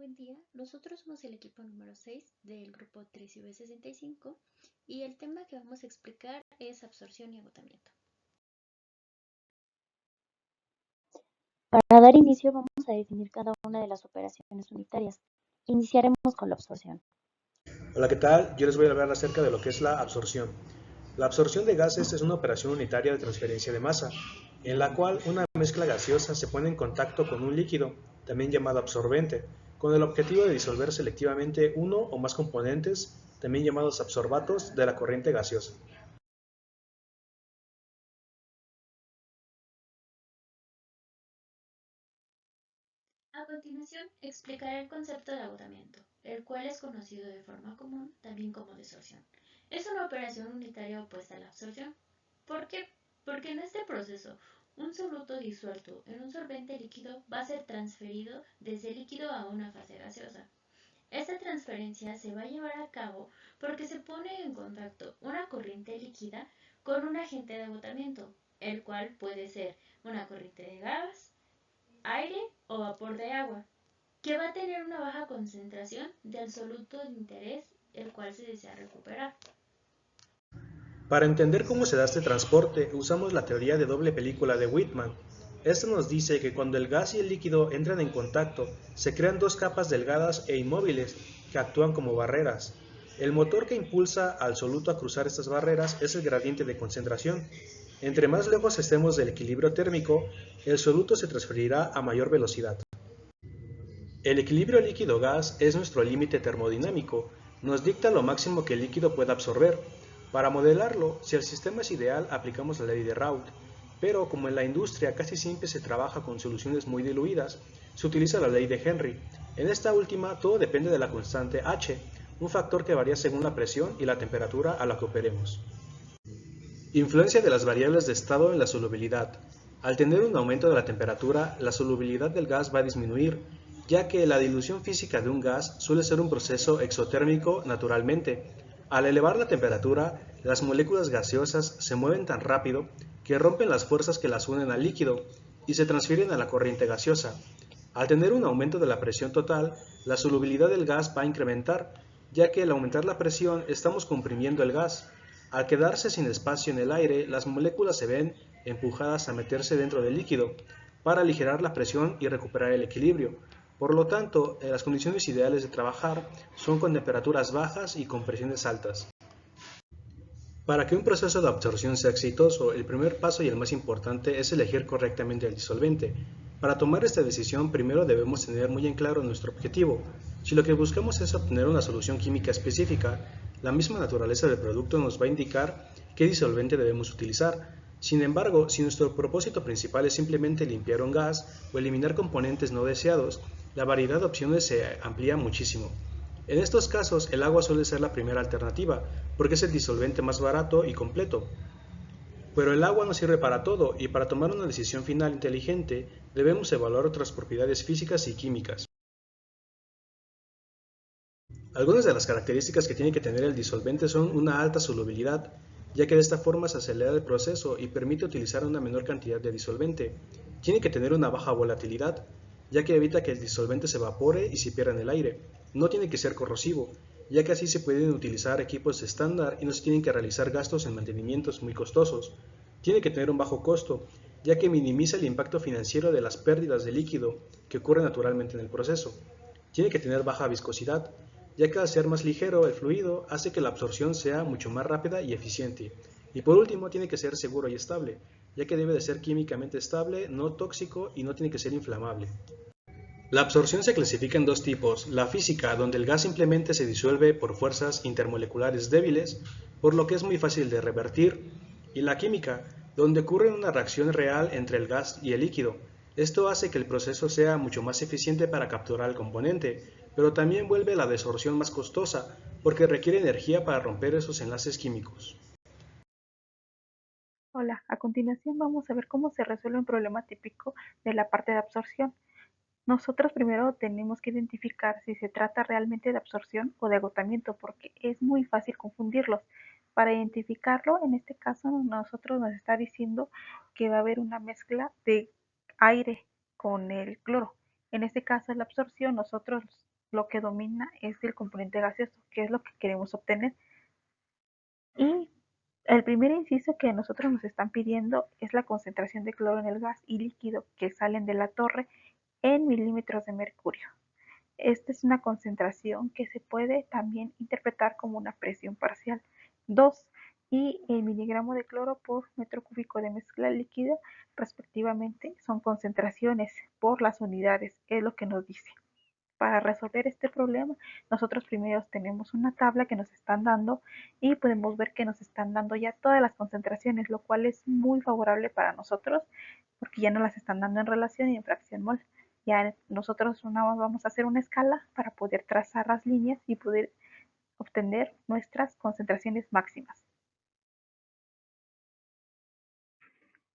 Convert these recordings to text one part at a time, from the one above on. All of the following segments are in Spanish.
Buen día, nosotros somos el equipo número 6 del grupo 3V65 y el tema que vamos a explicar es absorción y agotamiento. Para dar inicio vamos a definir cada una de las operaciones unitarias. Iniciaremos con la absorción. Hola, ¿qué tal? Yo les voy a hablar acerca de lo que es la absorción. La absorción de gases es una operación unitaria de transferencia de masa, en la cual una mezcla gaseosa se pone en contacto con un líquido, también llamado absorbente, con el objetivo de disolver selectivamente uno o más componentes, también llamados absorbatos, de la corriente gaseosa. A continuación, explicaré el concepto de agotamiento, el cual es conocido de forma común también como desorción. Es una operación unitaria opuesta a la absorción. ¿Por qué? Porque en este proceso, un soluto disuelto en un solvente líquido va a ser transferido desde líquido a una fase gaseosa. Esta transferencia se va a llevar a cabo porque se pone en contacto una corriente líquida con un agente de agotamiento, el cual puede ser una corriente de gas, aire o vapor de agua, que va a tener una baja concentración del soluto de interés, el cual se desea recuperar. Para entender cómo se da este transporte, usamos la teoría de doble película de Whitman. Esto nos dice que cuando el gas y el líquido entran en contacto, se crean dos capas delgadas e inmóviles que actúan como barreras. El motor que impulsa al soluto a cruzar estas barreras es el gradiente de concentración. Entre más lejos estemos del equilibrio térmico, el soluto se transferirá a mayor velocidad. El equilibrio líquido-gas es nuestro límite termodinámico, nos dicta lo máximo que el líquido pueda absorber. Para modelarlo, si el sistema es ideal, aplicamos la ley de Raoult, pero como en la industria casi siempre se trabaja con soluciones muy diluidas, se utiliza la ley de Henry. En esta última, todo depende de la constante H, un factor que varía según la presión y la temperatura a la que operemos. Influencia de las variables de estado en la solubilidad. Al tener un aumento de la temperatura, la solubilidad del gas va a disminuir, ya que la dilución física de un gas suele ser un proceso exotérmico naturalmente. Al elevar la temperatura, las moléculas gaseosas se mueven tan rápido que rompen las fuerzas que las unen al líquido y se transfieren a la corriente gaseosa. Al tener un aumento de la presión total, la solubilidad del gas va a incrementar, ya que al aumentar la presión estamos comprimiendo el gas. Al quedarse sin espacio en el aire, las moléculas se ven empujadas a meterse dentro del líquido para aligerar la presión y recuperar el equilibrio. Por lo tanto, las condiciones ideales de trabajar son con temperaturas bajas y con presiones altas. Para que un proceso de absorción sea exitoso, el primer paso y el más importante es elegir correctamente el disolvente. Para tomar esta decisión, primero debemos tener muy en claro nuestro objetivo. Si lo que buscamos es obtener una solución química específica, la misma naturaleza del producto nos va a indicar qué disolvente debemos utilizar. Sin embargo, si nuestro propósito principal es simplemente limpiar un gas o eliminar componentes no deseados, la variedad de opciones se amplía muchísimo. En estos casos, el agua suele ser la primera alternativa, porque es el disolvente más barato y completo. Pero el agua no sirve para todo, y para tomar una decisión final inteligente, debemos evaluar otras propiedades físicas y químicas. Algunas de las características que tiene que tener el disolvente son una alta solubilidad, ya que de esta forma se acelera el proceso y permite utilizar una menor cantidad de disolvente. Tiene que tener una baja volatilidad, ya que evita que el disolvente se evapore y se pierda en el aire. No tiene que ser corrosivo, ya que así se pueden utilizar equipos estándar y no se tienen que realizar gastos en mantenimientos muy costosos. Tiene que tener un bajo costo, ya que minimiza el impacto financiero de las pérdidas de líquido que ocurren naturalmente en el proceso. Tiene que tener baja viscosidad, ya que al ser más ligero el fluido hace que la absorción sea mucho más rápida y eficiente. Y por último, tiene que ser seguro y estable, ya que debe de ser químicamente estable, no tóxico y no tiene que ser inflamable. La absorción se clasifica en dos tipos: la física, donde el gas simplemente se disuelve por fuerzas intermoleculares débiles, por lo que es muy fácil de revertir, y la química, donde ocurre una reacción real entre el gas y el líquido. Esto hace que el proceso sea mucho más eficiente para capturar el componente, pero también vuelve la desorción más costosa, porque requiere energía para romper esos enlaces químicos. Hola, a continuación vamos a ver cómo se resuelve un problema típico de la parte de absorción. Nosotros primero tenemos que identificar si se trata realmente de absorción o de agotamiento, porque es muy fácil confundirlos. Para identificarlo, en este caso nosotros nos está diciendo que va a haber una mezcla de aire con el cloro. En este caso, la absorción, nosotros lo que domina es el componente gaseoso, que es lo que queremos obtener. Y el primer inciso que nosotros nos están pidiendo es la concentración de cloro en el gas y líquido que salen de la torre en milímetros de mercurio. Esta es una concentración que se puede también interpretar como una presión parcial. 2 y el miligramo de cloro por metro cúbico de mezcla líquida, respectivamente, son concentraciones por las unidades, es lo que nos dice. Para resolver este problema, nosotros primero tenemos una tabla que nos están dando y podemos ver que nos están dando ya todas las concentraciones, lo cual es muy favorable para nosotros porque ya no las están dando en relación y en fracción mol. Ya nosotros vamos a hacer una escala para poder trazar las líneas y poder obtener nuestras concentraciones máximas.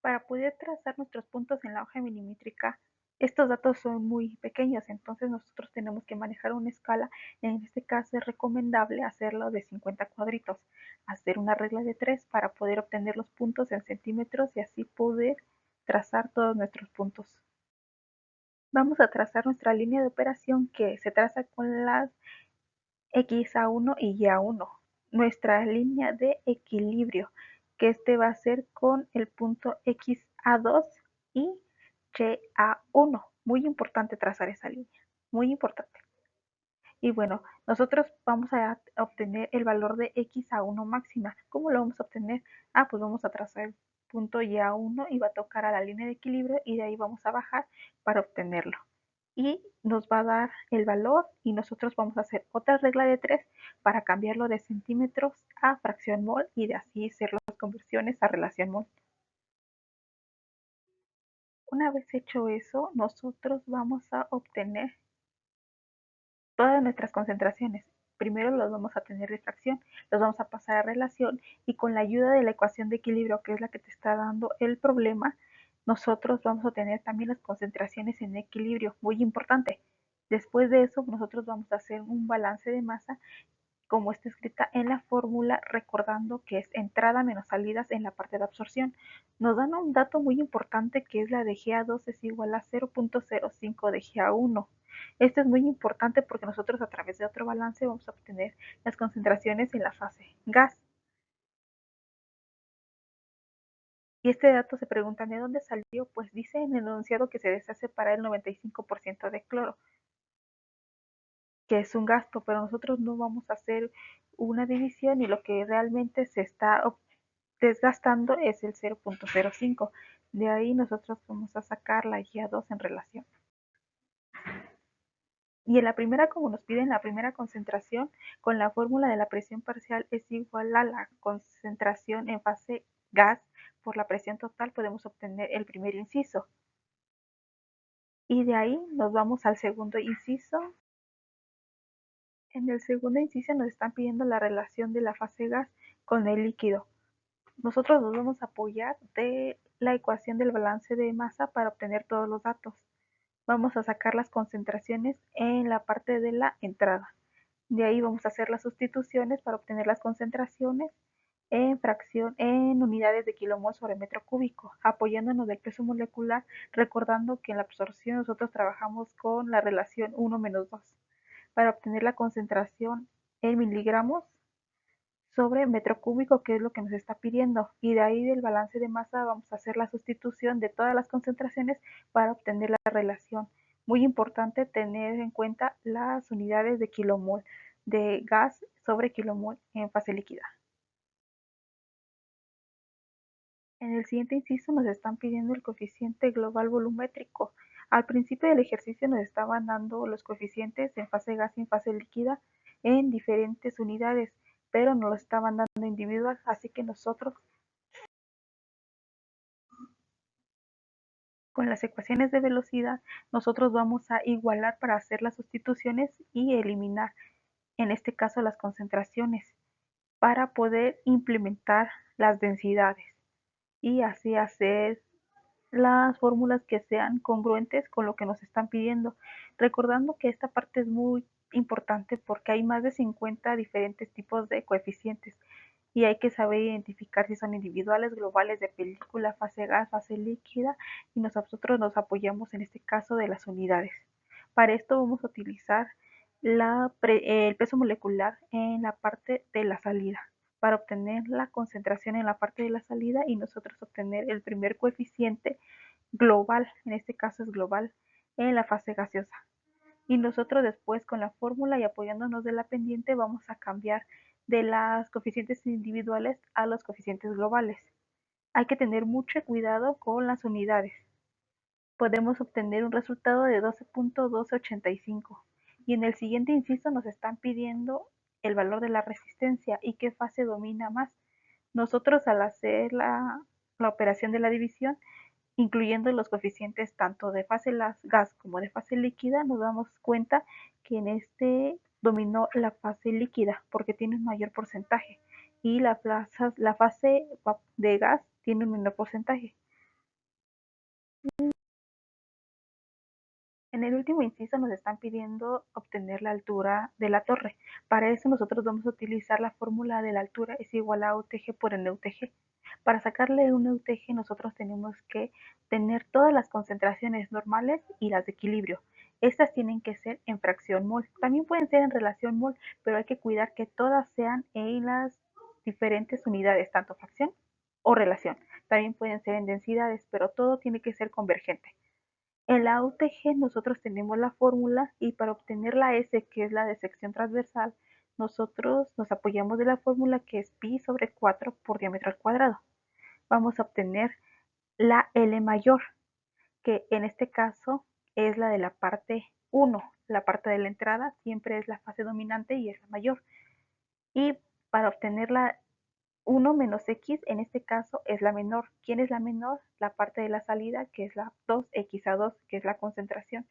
Para poder trazar nuestros puntos en la hoja milimétrica, estos datos son muy pequeños, entonces nosotros tenemos que manejar una escala. En este caso es recomendable hacerlo de 50 cuadritos, hacer una regla de 3 para poder obtener los puntos en centímetros y así poder trazar todos nuestros puntos. Vamos a trazar nuestra línea de operación que se traza con las X1 y Y1, nuestra línea de equilibrio, que este va a ser con el punto XA2 y YA1. Muy importante trazar esa línea, muy importante. Y bueno, nosotros vamos a obtener el valor de X1 máxima. ¿Cómo lo vamos a obtener? Pues vamos a trazar el punto Y1 y va a tocar a la línea de equilibrio y de ahí vamos a bajar para obtenerlo. Y nos va a dar el valor y nosotros vamos a hacer otra regla de 3 para cambiarlo de centímetros a fracción mol y de así hacer las conversiones a relación mol. Una vez hecho eso, nosotros vamos a obtener todas nuestras concentraciones. Primero los vamos a tener de fracción, los vamos a pasar a relación y con la ayuda de la ecuación de equilibrio, que es la que te está dando el problema, nosotros vamos a tener también las concentraciones en equilibrio, muy importante. Después de eso, nosotros vamos a hacer un balance de masa como está escrita en la fórmula, recordando que es entrada menos salidas en la parte de absorción. Nos dan un dato muy importante que es la de GA2 es igual a 0.05 de GA1. Esto es muy importante porque nosotros a través de otro balance vamos a obtener las concentraciones en la fase gas. Y este dato se preguntan de dónde salió, pues dice en el enunciado que se desea separar el 95% de cloro, que es un gasto, pero nosotros no vamos a hacer una división y lo que realmente se está desgastando es el 0.05. De ahí nosotros vamos a sacar la guía 2 en relación. Y en la primera, como nos piden la primera concentración, con la fórmula de la presión parcial es igual a la concentración en fase gas por la presión total, podemos obtener el primer inciso. Y de ahí nos vamos al segundo inciso. En el segundo inciso nos están pidiendo la relación de la fase gas con el líquido. Nosotros nos vamos a apoyar de la ecuación del balance de masa para obtener todos los datos. Vamos a sacar las concentraciones en la parte de la entrada. De ahí vamos a hacer las sustituciones para obtener las concentraciones en fracción en unidades de kilomol sobre metro cúbico, apoyándonos del peso molecular, recordando que en la absorción nosotros trabajamos con la relación 1 menos 2 para obtener la concentración en miligramos sobre metro cúbico, que es lo que nos está pidiendo. Y de ahí del balance de masa vamos a hacer la sustitución de todas las concentraciones para obtener la relación. Muy importante tener en cuenta las unidades de kilomol de gas sobre kilomol en fase líquida. En el siguiente inciso nos están pidiendo el coeficiente global volumétrico. Al principio del ejercicio nos estaban dando los coeficientes en fase gas y en fase líquida en diferentes unidades, pero nos lo estaban dando individual, así que nosotros con las ecuaciones de velocidad nosotros vamos a igualar para hacer las sustituciones y eliminar, en este caso, las concentraciones para poder implementar las densidades y así hacer las fórmulas que sean congruentes con lo que nos están pidiendo. Recordando que esta parte es muy importante porque hay más de 50 diferentes tipos de coeficientes y hay que saber identificar si son individuales, globales, de película, fase gas, fase líquida y nosotros nos apoyamos en este caso de las unidades. Para esto vamos a utilizar el peso molecular en la parte de la salida para obtener la concentración en la parte de la salida y nosotros obtener el primer coeficiente global, en este caso es global, en la fase gaseosa. Y nosotros después con la fórmula y apoyándonos de la pendiente vamos a cambiar de las coeficientes individuales a los coeficientes globales. Hay que tener mucho cuidado con las unidades. Podemos obtener un resultado de 12.1285 y en el siguiente inciso nos están pidiendo el valor de la resistencia y qué fase domina más. Nosotros al hacer la operación de la división, incluyendo los coeficientes tanto de fase gas como de fase líquida, nos damos cuenta que en este dominó la fase líquida porque tiene un mayor porcentaje y la fase de gas tiene un menor porcentaje. En el último inciso nos están pidiendo obtener la altura de la torre. Para eso nosotros vamos a utilizar la fórmula de la altura es igual a UTG por NUTG. Para sacarle un UTG nosotros tenemos que tener todas las concentraciones normales y las de equilibrio. Estas tienen que ser en fracción mol. También pueden ser en relación mol, pero hay que cuidar que todas sean en las diferentes unidades, tanto fracción o relación. También pueden ser en densidades, pero todo tiene que ser convergente. En la UTG nosotros tenemos la fórmula y para obtener la S, que es la de sección transversal, nosotros nos apoyamos de la fórmula que es pi sobre 4 por diámetro al cuadrado. Vamos a obtener la L mayor, que en este caso es la de la parte 1. La parte de la entrada siempre es la fase dominante y es la mayor. Y para obtener la 1 menos x, en este caso es la menor. ¿Quién es la menor? La parte de la salida, que es la 2x2, que es la concentración.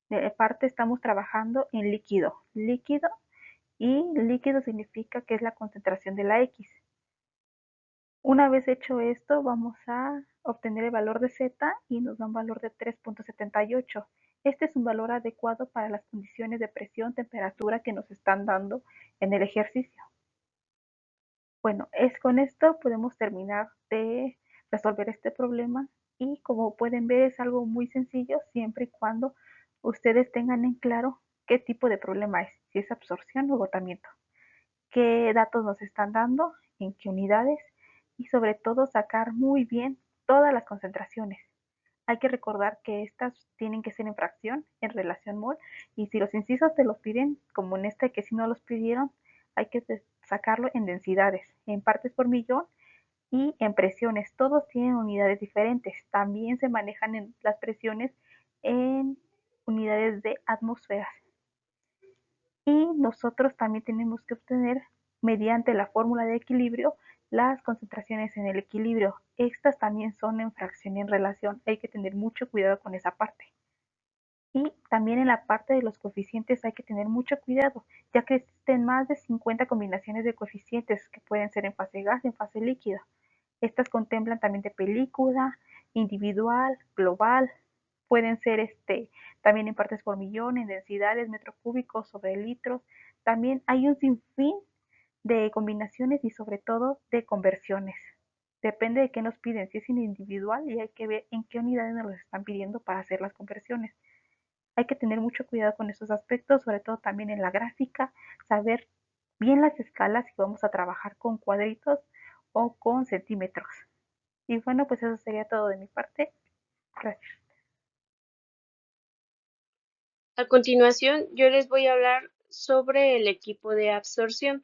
De parte estamos trabajando en líquido. Líquido y líquido significa que es la concentración de la x. Una vez hecho esto, vamos a obtener el valor de z y nos da un valor de 3.78. Este es un valor adecuado para las condiciones de presión, temperatura que nos están dando en el ejercicio. Bueno, con esto podemos terminar de resolver este problema y como pueden ver es algo muy sencillo siempre y cuando ustedes tengan en claro qué tipo de problema es, si es absorción o agotamiento, qué datos nos están dando, en qué unidades y sobre todo sacar muy bien todas las concentraciones. Hay que recordar que estas tienen que ser en fracción, en relación mol, y si los incisos te los piden, como en este que si no los pidieron, hay que sacarlo en densidades, en partes por millón y en presiones. Todos tienen unidades diferentes. También se manejan en las presiones en unidades de atmósferas. Y nosotros también tenemos que obtener, mediante la fórmula de equilibrio, las concentraciones en el equilibrio. Estas también son en fracción y en relación. Hay que tener mucho cuidado con esa parte. Y también en la parte de los coeficientes hay que tener mucho cuidado, ya que existen más de 50 combinaciones de coeficientes que pueden ser en fase gas y en fase líquida. Estas contemplan también de película, individual, global, pueden ser también en partes por millón, en densidades, metros cúbicos sobre litros. También hay un sinfín de combinaciones y sobre todo de conversiones. Depende de qué nos piden, si es individual y hay que ver en qué unidades nos los están pidiendo para hacer las conversiones. Hay que tener mucho cuidado con esos aspectos, sobre todo también en la gráfica, saber bien las escalas si vamos a trabajar con cuadritos o con centímetros. Y bueno, pues eso sería todo de mi parte. Gracias. A continuación, yo les voy a hablar sobre el equipo de absorción.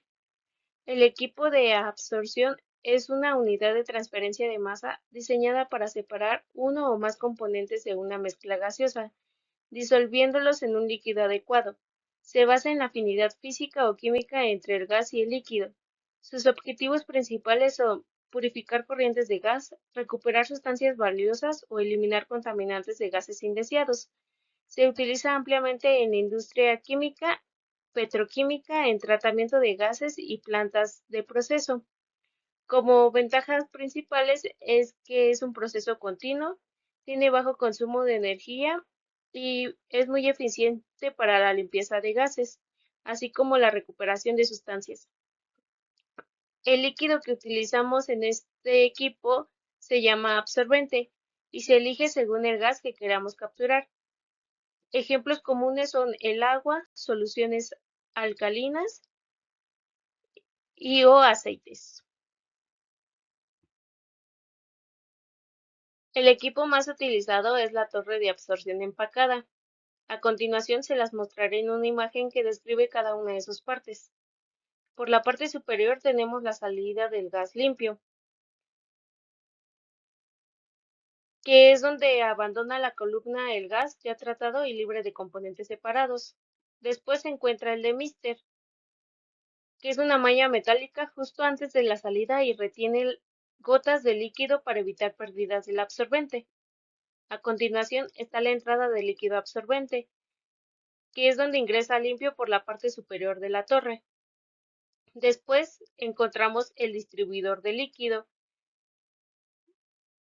El equipo de absorción es una unidad de transferencia de masa diseñada para separar uno o más componentes de una mezcla gaseosa, disolviéndolos en un líquido adecuado. Se basa en la afinidad física o química entre el gas y el líquido. Sus objetivos principales son purificar corrientes de gas, recuperar sustancias valiosas o eliminar contaminantes de gases indeseados. Se utiliza ampliamente en la industria química, petroquímica, en tratamiento de gases y plantas de proceso. Como ventajas principales es que es un proceso continuo, tiene bajo consumo de energía y es muy eficiente para la limpieza de gases, así como la recuperación de sustancias. El líquido que utilizamos en este equipo se llama absorbente y se elige según el gas que queramos capturar. Ejemplos comunes son el agua, soluciones alcalinas y o aceites. El equipo más utilizado es la torre de absorción empacada. A continuación se las mostraré en una imagen que describe cada una de sus partes. Por la parte superior tenemos la salida del gas limpio, que es donde abandona la columna el gas ya tratado y libre de componentes separados. Después se encuentra el demister, que es una malla metálica justo antes de la salida y retiene gotas de líquido para evitar pérdidas del absorbente. A continuación está la entrada del líquido absorbente, que es donde ingresa limpio por la parte superior de la torre. Después encontramos el distribuidor de líquido,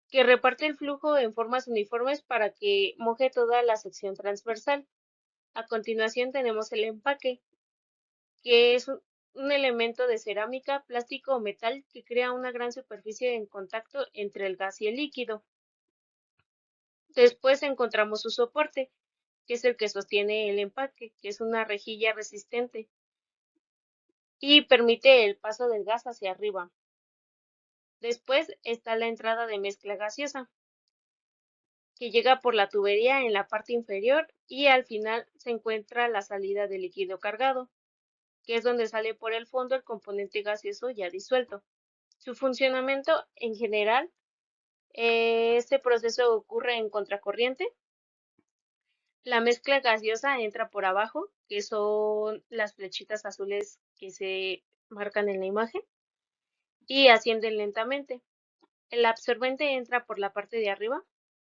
que reparte el flujo en formas uniformes para que moje toda la sección transversal. A continuación tenemos el empaque, que es un elemento de cerámica, plástico o metal que crea una gran superficie en contacto entre el gas y el líquido. Después encontramos su soporte, que es el que sostiene el empaque, que es una rejilla resistente y permite el paso del gas hacia arriba. Después está la entrada de mezcla gaseosa, que llega por la tubería en la parte inferior y al final se encuentra la salida de líquido cargado, que es donde sale por el fondo el componente gaseoso ya disuelto. Su funcionamiento en general, este proceso ocurre en contracorriente. La mezcla gaseosa entra por abajo, que son las flechitas azules que se marcan en la imagen, y ascienden lentamente. El absorbente entra por la parte de arriba,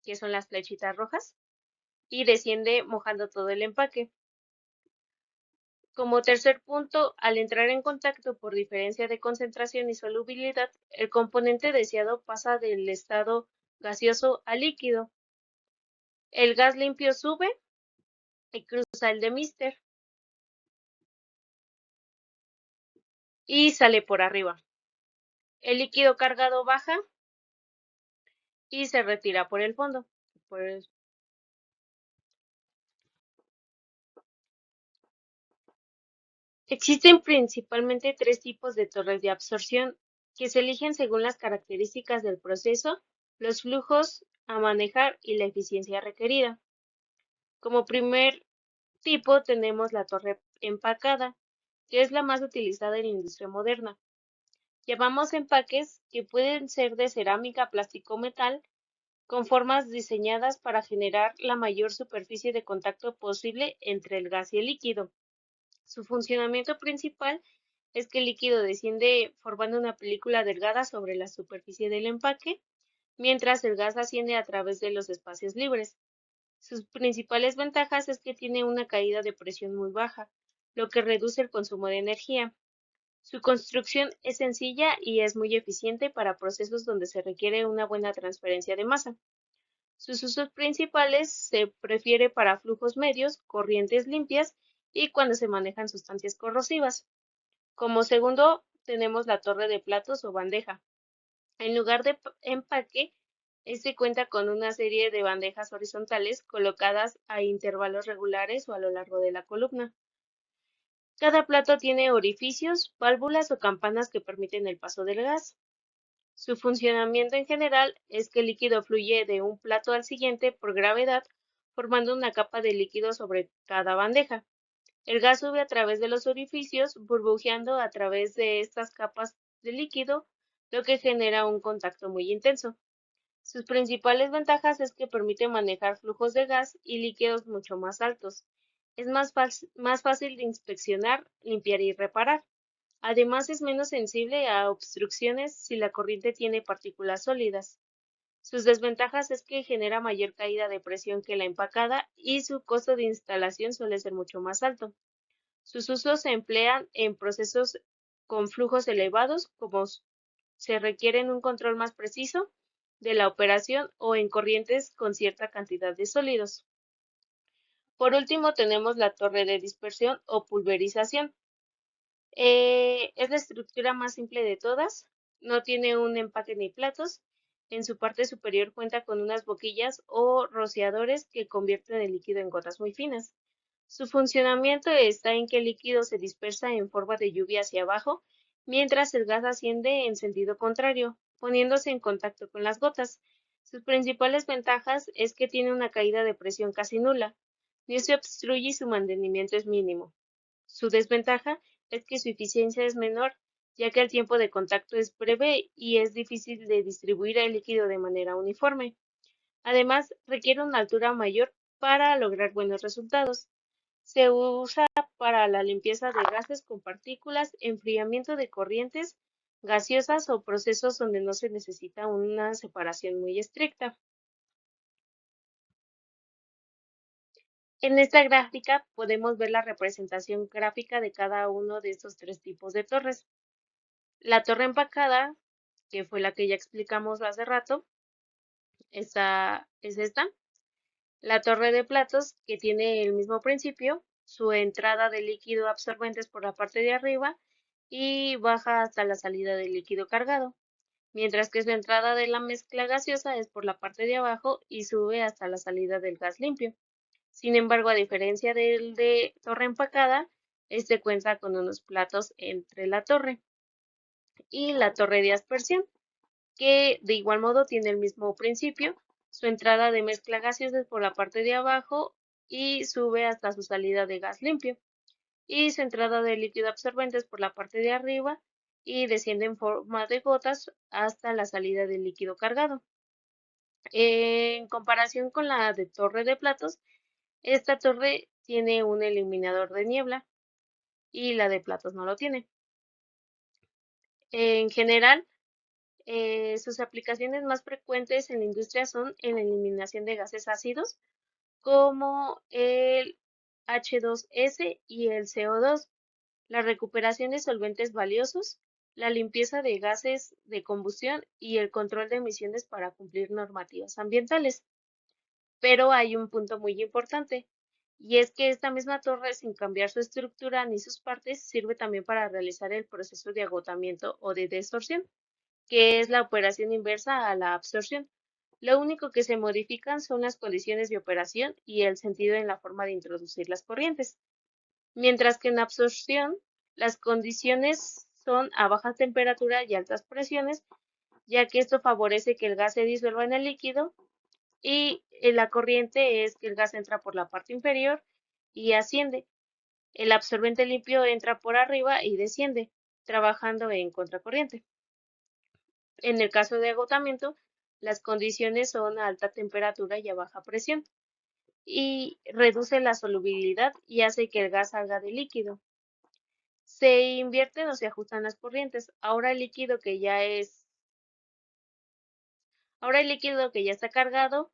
que son las flechitas rojas, y desciende mojando todo el empaque. Como tercer punto, al entrar en contacto por diferencia de concentración y solubilidad, el componente deseado pasa del estado gaseoso a líquido. El gas limpio sube y cruza el demister y sale por arriba. El líquido cargado baja y se retira por el fondo. Pues, existen principalmente tres tipos de torres de absorción que se eligen según las características del proceso, los flujos a manejar y la eficiencia requerida. Como primer tipo tenemos la torre empacada, que es la más utilizada en la industria moderna. Llamamos empaques que pueden ser de cerámica, plástico o metal, con formas diseñadas para generar la mayor superficie de contacto posible entre el gas y el líquido. Su funcionamiento principal es que el líquido desciende formando una película delgada sobre la superficie del empaque, mientras el gas asciende a través de los espacios libres. Sus principales ventajas es que tiene una caída de presión muy baja, lo que reduce el consumo de energía. Su construcción es sencilla y es muy eficiente para procesos donde se requiere una buena transferencia de masa. Sus usos principales se prefiere para flujos medios, corrientes limpias y cuando se manejan sustancias corrosivas. Como segundo, tenemos la torre de platos o bandeja. En lugar de empaque, este cuenta con una serie de bandejas horizontales colocadas a intervalos regulares o a lo largo de la columna. Cada plato tiene orificios, válvulas o campanas que permiten el paso del gas. Su funcionamiento en general es que el líquido fluye de un plato al siguiente por gravedad, formando una capa de líquido sobre cada bandeja. El gas sube a través de los orificios, burbujeando a través de estas capas de líquido, lo que genera un contacto muy intenso. Sus principales ventajas es que permite manejar flujos de gas y líquidos mucho más altos. Es más fácil de inspeccionar, limpiar y reparar. Además, es menos sensible a obstrucciones si la corriente tiene partículas sólidas. Sus desventajas es que genera mayor caída de presión que la empacada y su costo de instalación suele ser mucho más alto. Sus usos se emplean en procesos con flujos elevados, como se requieren un control más preciso de la operación o en corrientes con cierta cantidad de sólidos. Por último, tenemos la torre de dispersión o pulverización. Es la estructura más simple de todas, no tiene un empaque ni platos En su parte superior cuenta con unas boquillas o rociadores que convierten el líquido en gotas muy finas. Su funcionamiento está en que el líquido se dispersa en forma de lluvia hacia abajo, mientras el gas asciende en sentido contrario, poniéndose en contacto con las gotas. Sus principales ventajas es que tiene una caída de presión casi nula, no se obstruye y su mantenimiento es mínimo. Su desventaja es que su eficiencia es menor, ya que el tiempo de contacto es breve y es difícil de distribuir el líquido de manera uniforme. Además, requiere una altura mayor para lograr buenos resultados. Se usa para la limpieza de gases con partículas, enfriamiento de corrientes gaseosas o procesos donde no se necesita una separación muy estricta. En esta gráfica podemos ver la representación gráfica de cada uno de estos tres tipos de torres. La torre empacada, que fue la que ya explicamos hace rato, esta es esta. La torre de platos, que tiene el mismo principio, su entrada de líquido absorbente es por la parte de arriba y baja hasta la salida del líquido cargado, mientras que su entrada de la mezcla gaseosa es por la parte de abajo y sube hasta la salida del gas limpio. Sin embargo, a diferencia del de torre empacada, este cuenta con unos platos entre la torre y la torre de aspersión, que de igual modo tiene el mismo principio. Su entrada de mezcla gaseosa es por la parte de abajo y sube hasta su salida de gas limpio. Y su entrada de líquido absorbente es por la parte de arriba y desciende en forma de gotas hasta la salida del líquido cargado. En comparación con la de torre de platos, esta torre tiene un eliminador de niebla y la de platos no lo tiene. En general, sus aplicaciones más frecuentes en la industria son en la eliminación de gases ácidos, como el H2S y el CO2, la recuperación de solventes valiosos, la limpieza de gases de combustión y el control de emisiones para cumplir normativas ambientales. Pero hay un punto muy importante, y es que esta misma torre, sin cambiar su estructura ni sus partes, sirve también para realizar el proceso de agotamiento o de desorción, que es la operación inversa a la absorción. Lo único que se modifican son las condiciones de operación y el sentido en la forma de introducir las corrientes, mientras que en absorción las condiciones son a baja temperatura y altas presiones, ya que esto favorece que el gas se disuelva en el líquido, y la corriente es que el gas entra por la parte inferior y asciende. El absorbente limpio entra por arriba y desciende, trabajando en contracorriente. En el caso de agotamiento, las condiciones son a alta temperatura y a baja presión, y reduce la solubilidad y hace que el gas salga del líquido. Se invierten o se ajustan las corrientes. Ahora el líquido que ya está cargado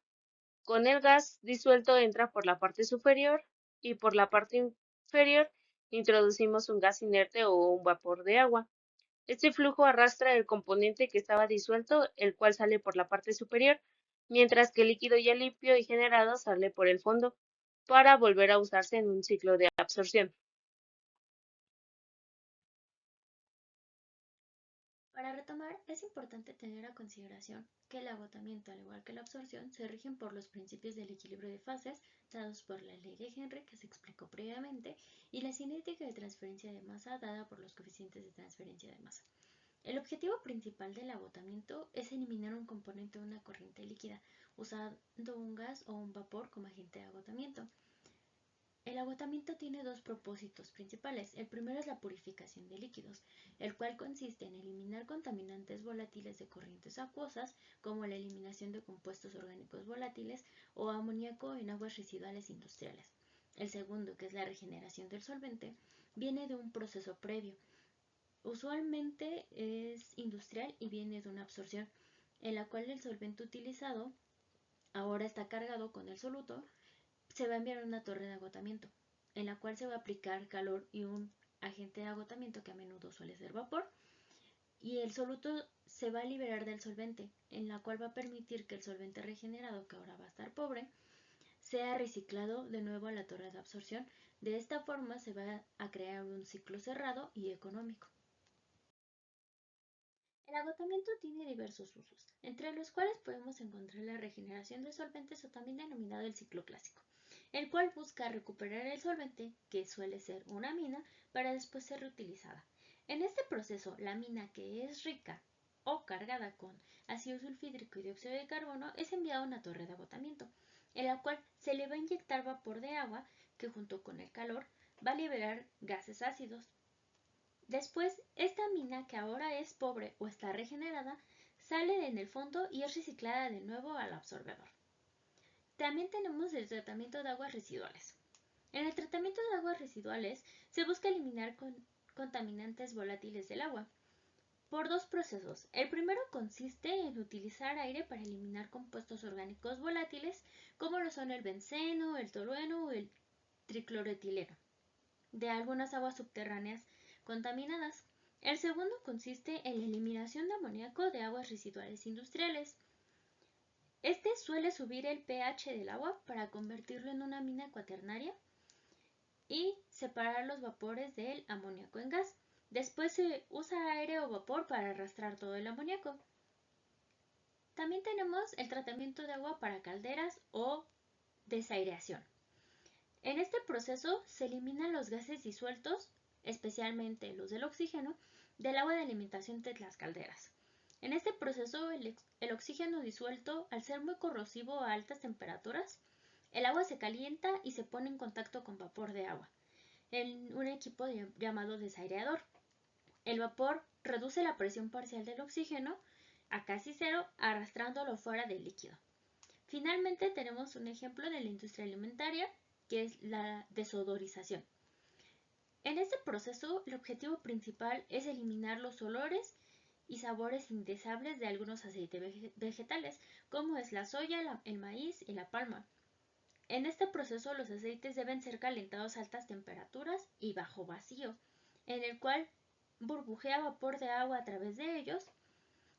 con el gas disuelto entra por la parte superior y por la parte inferior introducimos un gas inerte o un vapor de agua. Este flujo arrastra el componente que estaba disuelto, el cual sale por la parte superior, mientras que el líquido ya limpio y generado sale por el fondo, para volver a usarse en un ciclo de absorción. Para retomar, es importante tener a consideración que el agotamiento, al igual que la absorción, se rigen por los principios del equilibrio de fases dados por la ley de Henry, que se explicó previamente, y la cinética de transferencia de masa dada por los coeficientes de transferencia de masa. El objetivo principal del agotamiento es eliminar un componente de una corriente líquida, usando un gas o un vapor como agente de agotamiento. El agotamiento tiene dos propósitos principales. El primero es la purificación de líquidos, el cual consiste en eliminar contaminantes volátiles de corrientes acuosas, como la eliminación de compuestos orgánicos volátiles o amoníaco en aguas residuales industriales. El segundo, que es la regeneración del solvente, viene de un proceso previo. Usualmente es industrial y viene de una absorción, en la cual el solvente utilizado ahora está cargado con el soluto. Se va a enviar a una torre de agotamiento, en la cual se va a aplicar calor y un agente de agotamiento, que a menudo suele ser vapor, y el soluto se va a liberar del solvente, en la cual va a permitir que el solvente regenerado, que ahora va a estar pobre, sea reciclado de nuevo a la torre de absorción. De esta forma se va a crear un ciclo cerrado y económico. El agotamiento tiene diversos usos, entre los cuales podemos encontrar la regeneración de solventes o también denominado el ciclo clásico, el cual busca recuperar el solvente, que suele ser una mina, para después ser reutilizada. En este proceso, la mina que es rica o cargada con ácido sulfídrico y dióxido de carbono es enviada a una torre de agotamiento, en la cual se le va a inyectar vapor de agua que junto con el calor va a liberar gases ácidos. Después, esta mina que ahora es pobre o está regenerada sale en el fondo y es reciclada de nuevo al absorbedor. También tenemos el tratamiento de aguas residuales. En el tratamiento de aguas residuales se busca eliminar contaminantes volátiles del agua por dos procesos. El primero consiste en utilizar aire para eliminar compuestos orgánicos volátiles como lo son el benceno, el tolueno o el tricloroetileno de algunas aguas subterráneas contaminadas. El segundo consiste en la eliminación de amoníaco de aguas residuales industriales. Este suele subir el pH del agua para convertirlo en una mina cuaternaria y separar los vapores del amoníaco en gas. Después se usa aire o vapor para arrastrar todo el amoníaco. También tenemos el tratamiento de agua para calderas o desaireación. En este proceso se eliminan los gases disueltos, especialmente los del oxígeno, del agua de alimentación de las calderas. En este proceso el oxígeno disuelto, al ser muy corrosivo a altas temperaturas, el agua se calienta y se pone en contacto con vapor de agua, en un equipo llamado desaireador. El vapor reduce la presión parcial del oxígeno a casi cero, arrastrándolo fuera del líquido. Finalmente tenemos un ejemplo de la industria alimentaria, que es la desodorización. En este proceso, el objetivo principal es eliminar los olores y sabores indeseables de algunos aceites vegetales, como es la soya, el maíz y la palma. En este proceso, los aceites deben ser calentados a altas temperaturas y bajo vacío, en el cual burbujea vapor de agua a través de ellos,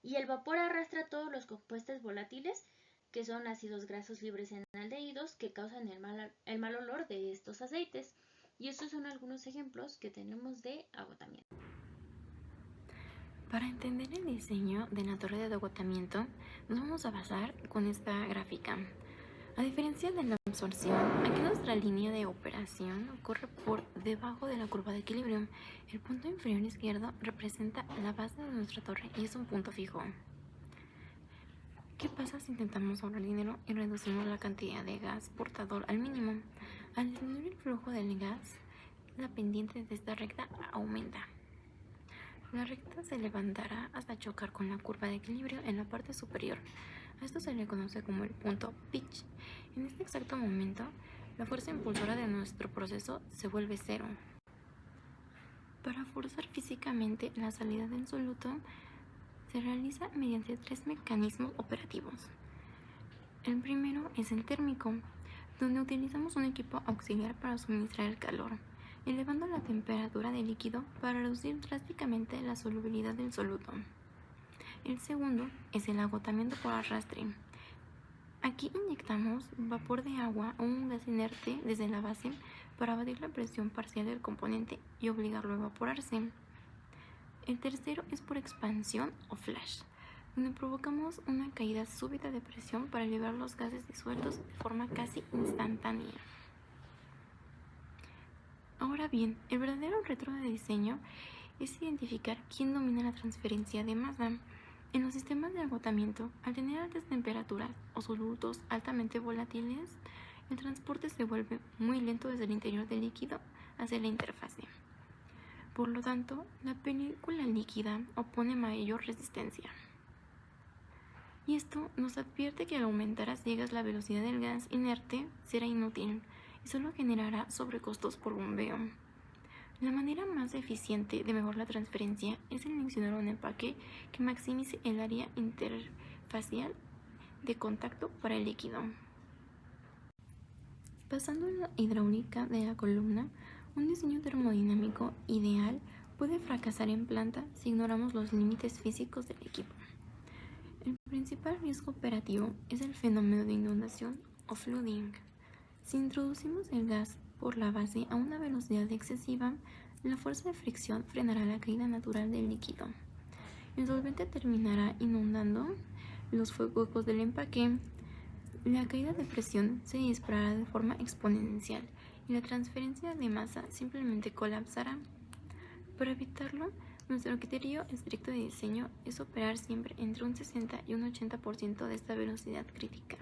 y el vapor arrastra todos los compuestos volátiles, que son ácidos grasos libres en aldehídos, que causan el mal olor de estos aceites. Y estos son algunos ejemplos que tenemos de agotamiento. Para entender el diseño de la torre de agotamiento, nos vamos a basar con esta gráfica. A diferencia de la absorción, aquí nuestra línea de operación corre por debajo de la curva de equilibrio. El punto inferior izquierdo representa la base de nuestra torre y es un punto fijo. ¿Qué pasa si intentamos ahorrar dinero y reducimos la cantidad de gas portador al mínimo? Al disminuir el flujo del gas, la pendiente de esta recta aumenta. La recta se levantará hasta chocar con la curva de equilibrio en la parte superior. A esto se le conoce como el punto pitch. En este exacto momento, la fuerza impulsora de nuestro proceso se vuelve cero. Para forzar físicamente la salida del soluto, se realiza mediante tres mecanismos operativos. El primero es el térmico, donde utilizamos un equipo auxiliar para suministrar el calor, elevando la temperatura del líquido para reducir drásticamente la solubilidad del soluto. El segundo es el agotamiento por arrastre. Aquí inyectamos vapor de agua o un gas inerte desde la base para abatir la presión parcial del componente y obligarlo a evaporarse. El tercero es por expansión o flash, donde provocamos una caída súbita de presión para liberar los gases disueltos de forma casi instantánea. Ahora bien, el verdadero reto de diseño es identificar quién domina la transferencia de masa. En los sistemas de agotamiento, al tener altas temperaturas o solutos altamente volátiles, el transporte se vuelve muy lento desde el interior del líquido hacia la interfase. Por lo tanto, la película líquida opone mayor resistencia. Y esto nos advierte que al aumentar a ciegas la velocidad del gas inerte será inútil y solo generará sobrecostos por bombeo. La manera más eficiente de mejorar la transferencia es seleccionar un empaque que maximice el área interfacial de contacto para el líquido. Pasando a la hidráulica de la columna, un diseño termodinámico ideal puede fracasar en planta si ignoramos los límites físicos del equipo. El principal riesgo operativo es el fenómeno de inundación o flooding. Si introducimos el gas por la base a una velocidad excesiva, la fuerza de fricción frenará la caída natural del líquido. el solvente terminará inundando los huecos del empaque. La caída de presión se disparará de forma exponencial y la transferencia de masa simplemente colapsará. Para evitarlo, nuestro criterio estricto de diseño es operar siempre entre un 60 y un 80% de esta velocidad crítica.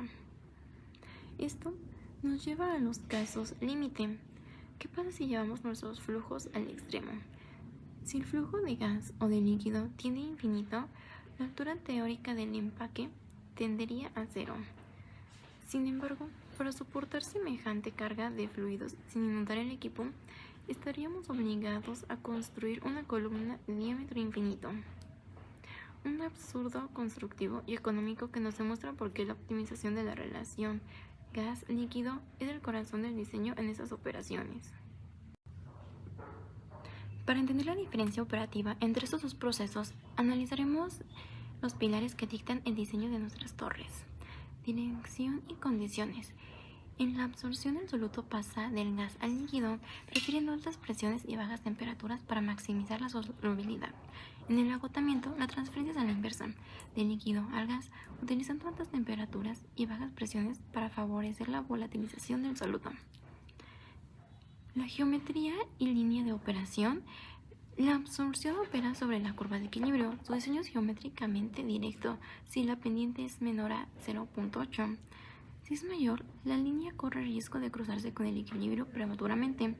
Esto nos lleva a los casos límite. ¿Qué pasa si llevamos nuestros flujos al extremo? Si el flujo de gas o de líquido tiende a infinito, la altura teórica del empaque tendería a cero. Sin embargo, para soportar semejante carga de fluidos sin inundar el equipo, estaríamos obligados a construir una columna de diámetro infinito. Un absurdo constructivo y económico que nos demuestra por qué la optimización de la relación gas-líquido es el corazón del diseño en estas operaciones. Para entender la diferencia operativa entre estos dos procesos, analizaremos los pilares que dictan el diseño de nuestras torres: dirección y condiciones. En la absorción, el soluto pasa del gas al líquido, prefiriendo altas presiones y bajas temperaturas para maximizar la solubilidad. En el agotamiento, la transferencia es a la inversa, del líquido al gas, utilizando altas temperaturas y bajas presiones para favorecer la volatilización del soluto. La geometría y línea de operación. La absorción opera sobre la curva de equilibrio. Su diseño es geométricamente directo si la pendiente es menor a 0.8. Si es mayor, la línea corre riesgo de cruzarse con el equilibrio prematuramente.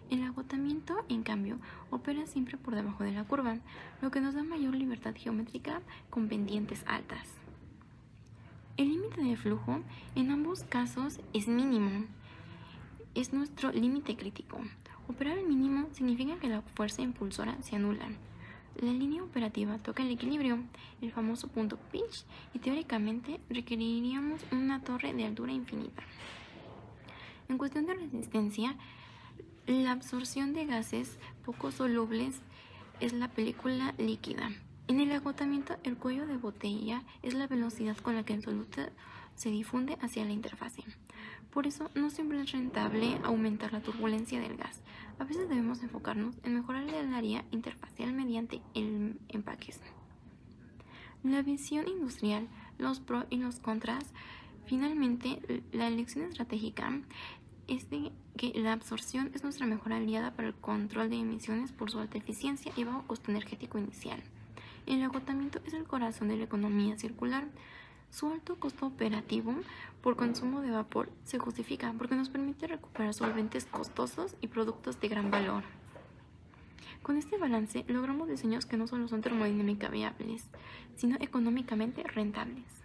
El agotamiento, en cambio, opera siempre por debajo de la curva, lo que nos da mayor libertad geométrica con pendientes altas. El límite de flujo en ambos casos es mínimo. Es nuestro límite crítico. Operar al mínimo significa que la fuerza impulsora se anula. La línea operativa toca el equilibrio, el famoso punto pitch, y teóricamente requeriríamos una torre de altura infinita. En cuestión de resistencia, la absorción de gases poco solubles es la película líquida. En el agotamiento, el cuello de botella es la velocidad con la que el soluto se difunde hacia la interfase. Por eso, no siempre es rentable aumentar la turbulencia del gas. A veces debemos enfocarnos en mejorar el área interfacial mediante el empaques. La visión industrial, los pros y los contras. Finalmente, la elección estratégica es de que la absorción es nuestra mejor aliada para el control de emisiones por su alta eficiencia y bajo costo energético inicial. El agotamiento es el corazón de la economía circular. Su alto costo operativo por consumo de vapor se justifica porque nos permite recuperar solventes costosos y productos de gran valor. Con este balance logramos diseños que no solo son termodinámicamente viables, sino económicamente rentables.